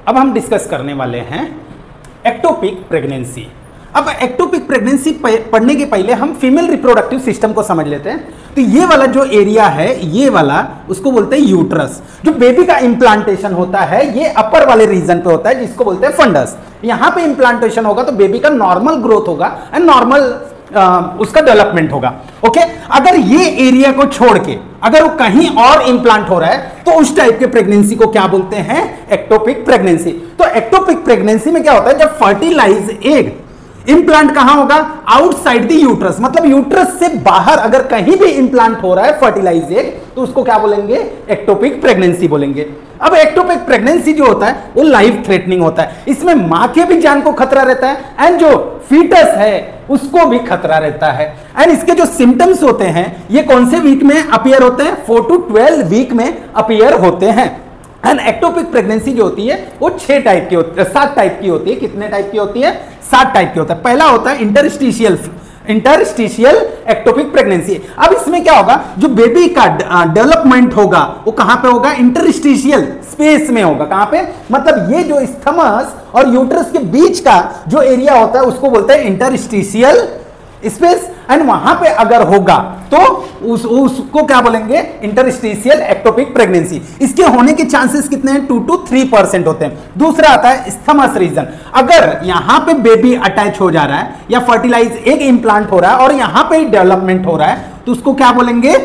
अब हम डिस्कस करने वाले हैं एक्टोपिक प्रेगनेंसी। अब एक्टोपिक प्रेगनेंसी पढ़ने के पहले हम फीमेल रिप्रोडक्टिव सिस्टम को समझ लेते हैं। तो ये वाला जो एरिया है, ये वाला उसको बोलते हैं यूट्रस। जो बेबी का इंप्लांटेशन होता है ये अपर वाले रीजन पे होता है, जिसको बोलते हैं फंडस। यहां पे इंप्लांटेशन होगा तो बेबी का नॉर्मल ग्रोथ होगा एंड नॉर्मल उसका डेवलपमेंट होगा। ओके, अगर ये एरिया को छोड़ के अगर वो कहीं और इंप्लांट हो रहा है तो उस टाइप के प्रेगनेंसी को क्या बोलते हैं? Ectopic pregnancy. तो एक्टोपिक प्रेगनेंसी में क्या होता है, जब फर्टिलाइज एग इंप्लांट कहां होगा? आउटसाइड द यूट्रस, मतलब यूट्रस से बाहर अगर कहीं भी इंप्लांट हो रहा है फर्टिलाइज एग तो उसको क्या बोलेंगे? एक्टोपिक प्रेगनेंसी बोलेंगे। अब एक्टोपिक प्रेगनेंसी जो होता है वो लाइफ थ्रेटनिंग होता है। इसमें मां के भी जान को खतरा रहता है एंड जो फीटस है उसको भी खतरा रहता है। एंड इसके जो सिम्टम्स होते हैं ये कौन से वीक में अपीयर होते हैं? 4 to 12 वीक में अपीयर होते हैं। एंड एक्टोपिक प्रेगनेंसी जो होती है वो 7 टाइप की होती है। कितने टाइप की होती है? 7 टाइप की होता है। पहला होता है इंटरस्टिशियल एक्टोपिक प्रेगनेंसी। अब इसमें क्या होगा, जो बेबी का डेवलपमेंट होगा वो कहां पे होगा? इंटरस्टिशियल स्पेस में होगा। कहां पे? मतलब ये जो स्थमस और यूट्रस के बीच का जो एरिया होता है उसको बोलते हैं इंटरस्टिशियल स्पेस। एंड वहां पे अगर होगा तो उसको क्या बोलेंगे? Interstitial ectopic pregnancy. इसके होने के चांसेस कितने हैं? 2 to 3% होते हैं। दूसरा आता है स्थमस रीजन। अगर यहां पे बेबी अटैच हो जा रहा है या फर्टिलाइज एग इंप्लांट हो रहा है और यहां पे डेवलपमेंट हो रहा है तो उसको क्या बोलेंगे?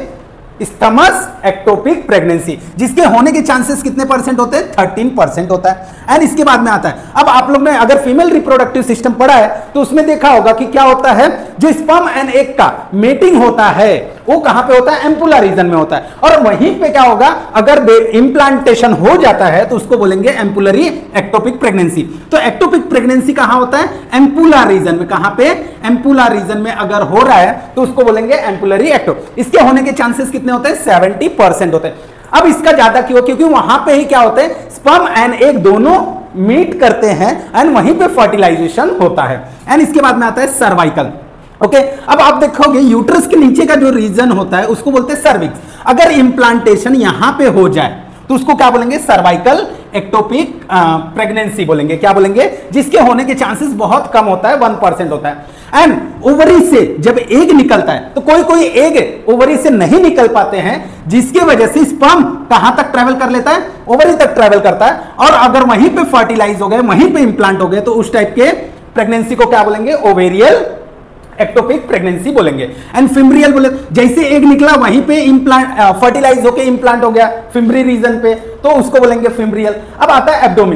स्थमस एक्टोपिक प्रेगनेंसी, जिसके होने के चांसेस कितने परसेंट होते हैं? 13% होता है। एंड इसके बाद में आता है, अब आप लोग ने अगर फीमेल रिप्रोडक्टिव सिस्टम पढ़ा है तो उसमें देखा होगा कि क्या होता है, जो स्पर्म एंड एग का मेटिंग होता है वो कहां पे होता है? एम्पुला रीजन में होता है। और वहीं पे क्या होगा, अगर इंप्लांटेशन हो जाता है तो उसको बोलेंगे एम्पुलरी एक्टोपिक प्रेगनेंसी। तो एक्टोपिक प्रेगनेंसी कहां होता है? एम्पुला रीजन में। कहां पे? एम्पुला रीजन में अगर हो रहा है तो उसको बोलेंगे एम्पुलरी एक्टो। इसके होने के चांसेस कितने होते हैं? 70% होते हैं। अब इसका ज्यादा क्यों? क्योंकि वहां पे ही क्या होते हैं, स्पर्म एंड एग दोनों मीट करते हैं एंड वहीं पे फर्टिलाइजेशन होता है। एंड इसके बाद में आता है सर्वाइकल। ओके, अब आप देखोगे यूट्रस के नीचे का जो रीजन होता है उसको बोलते हैं सर्विक्स। अगर इंप्लांटेशन यहां पे हो जाए तो उसको क्या बोलेंगे? सर्वाइकल एक्टोपिक प्रेगनेंसी बोलेंगे। क्या बोलेंगे? जिसके होने के चांसेस बहुत कम होता है, 1% होता है। एंड ओवरी से जब एग निकलता है तो कोई एग ओवरी से नहीं निकल पाते हैं, जिसकी वजह से स्पर्म कहां तक ट्रेवल कर लेता है? ओवरी तक ट्रेवल करता है। और अगर वहीं पे फर्टिलाइज हो गए, वहीं पे इंप्लांट हो गए तो उस टाइप के प्रेगनेंसी को क्या बोलेंगे? ओवेरियल एक्टोपिक प्रेगनेंसी बोलेंगे। एंड फिम्ब्रियल बोले, जैसे एग निकला वहीं पे इंप्लांट फर्टिलाइज होके इंप्लांट हो गया फिम्ब्री रीजन पे तो उसको बोलेंगे फिम्ब्रियल। अब आता है एब्डोमिन।